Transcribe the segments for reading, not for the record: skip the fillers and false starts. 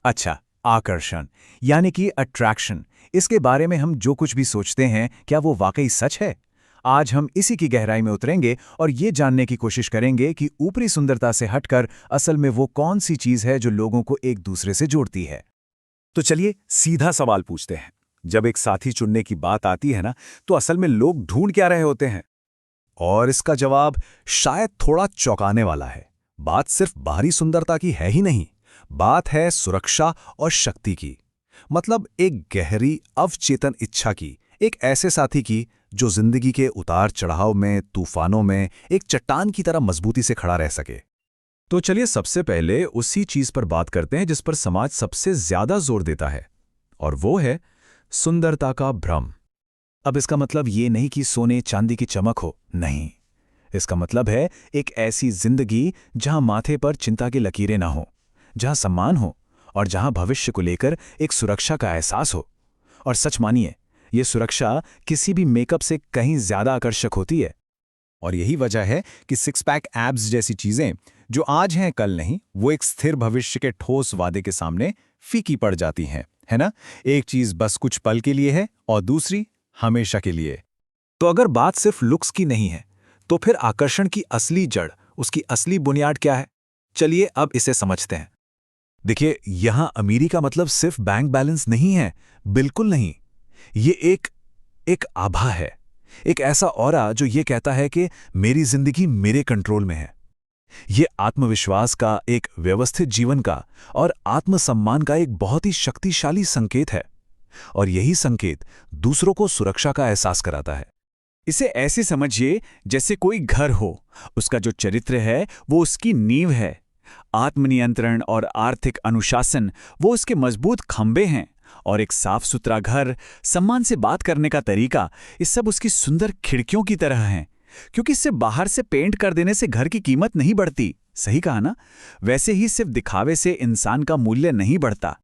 अच्छा, आकर्षण यानी कि अट्रैक्शन, इसके बारे में हम जो कुछ भी सोचते हैं क्या वो वाकई सच है? आज हम इसी की गहराई में उतरेंगे और ये जानने की कोशिश करेंगे कि ऊपरी सुंदरता से हटकर असल में वो कौन सी चीज है जो लोगों को एक दूसरे से जोड़ती है। तो चलिए सीधा सवाल पूछते हैं। जब एक साथी चुनने की बात आती है ना, तो असल में लोग ढूंढ क्या रहे होते हैं? और इसका जवाब शायद थोड़ा चौंकाने वाला है। बात सिर्फ बाहरी सुंदरता की है ही नहीं, बात है सुरक्षा और शक्ति की। मतलब एक गहरी अवचेतन इच्छा की, एक ऐसे साथी की जो जिंदगी के उतार चढ़ाव में, तूफानों में एक चट्टान की तरह मजबूती से खड़ा रह सके। तो चलिए सबसे पहले उसी चीज पर बात करते हैं जिस पर समाज सबसे ज्यादा जोर देता है, और वो है सुंदरता का भ्रम। अब इसका मतलब ये नहीं कि सोने चांदी की चमक हो, नहीं। इसका मतलब है एक ऐसी जिंदगी जहां माथे पर चिंता की लकीरें ना हो, जहां सम्मान हो और जहां भविष्य को लेकर एक सुरक्षा का एहसास हो। और सच मानिए, ये सुरक्षा किसी भी मेकअप से कहीं ज्यादा आकर्षक होती है। और यही वजह है कि सिक्स पैक एब्स जैसी चीजें जो आज हैं कल नहीं, वो एक स्थिर भविष्य के ठोस वादे के सामने फीकी पड़ जाती हैं, है ना? एक चीज बस कुछ पल के लिए है और दूसरी हमेशा के लिए। तो अगर बात सिर्फ लुक्स की नहीं है, तो फिर आकर्षण की असली जड़, उसकी असली बुनियाद क्या है? चलिए अब इसे समझते हैं। देखिए, यहां अमीरी का मतलब सिर्फ बैंक बैलेंस नहीं है, बिल्कुल नहीं। ये एक आभा है, एक ऐसा ऑरा जो ये कहता है कि मेरी जिंदगी मेरे कंट्रोल में है। ये आत्मविश्वास का, एक व्यवस्थित जीवन का और आत्मसम्मान का एक बहुत ही शक्तिशाली संकेत है। और यही संकेत दूसरों को सुरक्षा का एहसास कराता है। इसे ऐसे समझिए जैसे कोई घर हो, उसका जो चरित्र है वो उसकी नींव है। आत्मनियंत्रण और आर्थिक अनुशासन वो उसके मजबूत खंभे हैं, और एक साफ सुथरा घर, सम्मान से बात करने का तरीका, ये सब उसकी सुंदर खिड़कियों की तरह हैं। क्योंकि सिर्फ बाहर से पेंट कर देने से घर की कीमत नहीं बढ़ती, सही कहा ना? वैसे ही सिर्फ दिखावे से इंसान का मूल्य नहीं बढ़ता।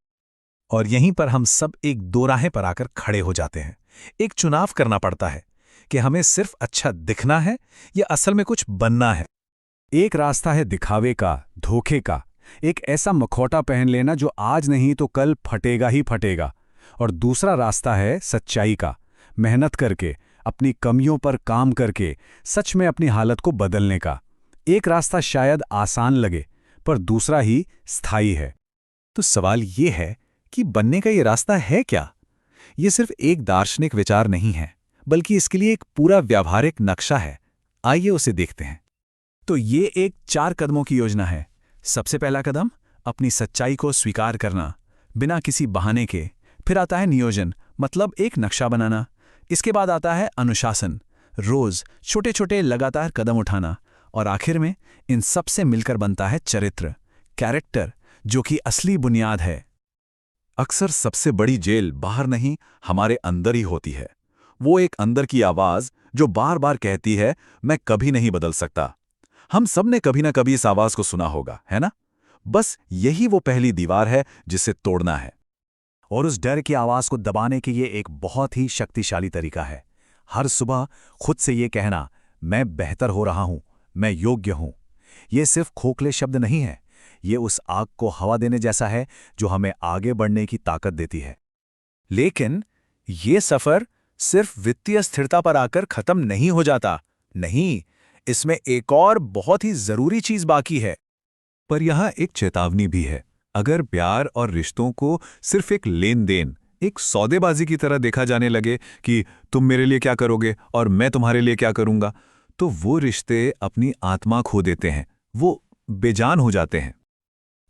और यहीं पर हम सब एक दोराहे पर आकर खड़े हो जाते हैं। एक चुनाव करना पड़ता है कि हमें सिर्फ अच्छा दिखना है या असल में कुछ बनना है। एक रास्ता है दिखावे का, धोखे का, एक ऐसा मखौटा पहन लेना जो आज नहीं तो कल फटेगा ही फटेगा। और दूसरा रास्ता है सच्चाई का, मेहनत करके, अपनी कमियों पर काम करके सच में अपनी हालत को बदलने का। एक रास्ता शायद आसान लगे, पर दूसरा ही स्थायी है। तो सवाल ये है कि बनने का ये रास्ता है क्या? ये सिर्फ एक दार्शनिक विचार नहीं है, बल्कि इसके लिए एक पूरा व्यावहारिक नक्शा है। आइए उसे देखते हैं। तो ये एक 4 कदमों की योजना है। सबसे पहला कदम, अपनी सच्चाई को स्वीकार करना, बिना किसी बहाने के। फिर आता है नियोजन, मतलब एक नक्शा बनाना। इसके बाद आता है अनुशासन, रोज छोटे छोटे लगातार कदम उठाना। और आखिर में इन सब से मिलकर बनता है चरित्र, कैरेक्टर, जो कि असली बुनियाद है। अक्सर सबसे बड़ी जेल बाहर नहीं, हमारे अंदर ही होती है। वो एक अंदर की आवाज जो बार बार कहती है, मैं कभी नहीं बदल सकता। हम सब ने कभी ना कभी इस आवाज को सुना होगा, है ना? बस यही वो पहली दीवार है जिसे तोड़ना है। और उस डर की आवाज को दबाने के ये एक बहुत ही शक्तिशाली तरीका है। हर सुबह खुद से ये कहना, मैं बेहतर हो रहा हूं, मैं योग्य हूं। ये सिर्फ खोखले शब्द नहीं है, ये उस आग को हवा देने जैसा है जो हमें आगे बढ़ने की ताकत देती है। लेकिन ये सफर सिर्फ वित्तीय स्थिरता पर आकर खत्म नहीं हो जाता। नहीं, इसमें एक और बहुत ही जरूरी चीज बाकी है। पर यहां एक चेतावनी भी है। अगर प्यार और रिश्तों को सिर्फ एक लेन देन, एक सौदेबाजी की तरह देखा जाने लगे कि तुम मेरे लिए क्या करोगे और मैं तुम्हारे लिए क्या करूंगा, तो वो रिश्ते अपनी आत्मा खो देते हैं, वो बेजान हो जाते हैं।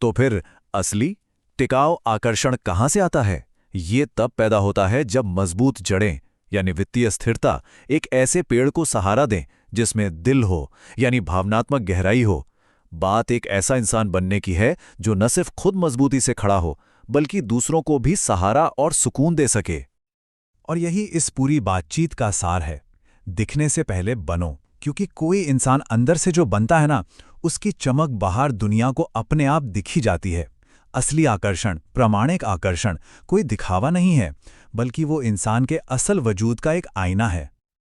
तो फिर असली टिकाऊ आकर्षण कहां से आता है? ये तब पैदा होता है जब मजबूत जड़ें, यानी वित्तीय स्थिरता, एक ऐसे पेड़ को सहारा दें जिसमें दिल हो, यानी भावनात्मक गहराई हो। बात एक ऐसा इंसान बनने की है जो न सिर्फ खुद मजबूती से खड़ा हो, बल्कि दूसरों को भी सहारा और सुकून दे सके। और यही इस पूरी बातचीत का सार है। दिखने से पहले बनो, क्योंकि कोई इंसान अंदर से जो बनता है ना, उसकी चमक बाहर दुनिया को अपने आप दिखी जाती है। असली आकर्षण, प्रामाणिक आकर्षण कोई दिखावा नहीं है, बल्कि वो इंसान के असल वजूद का एक आईना है।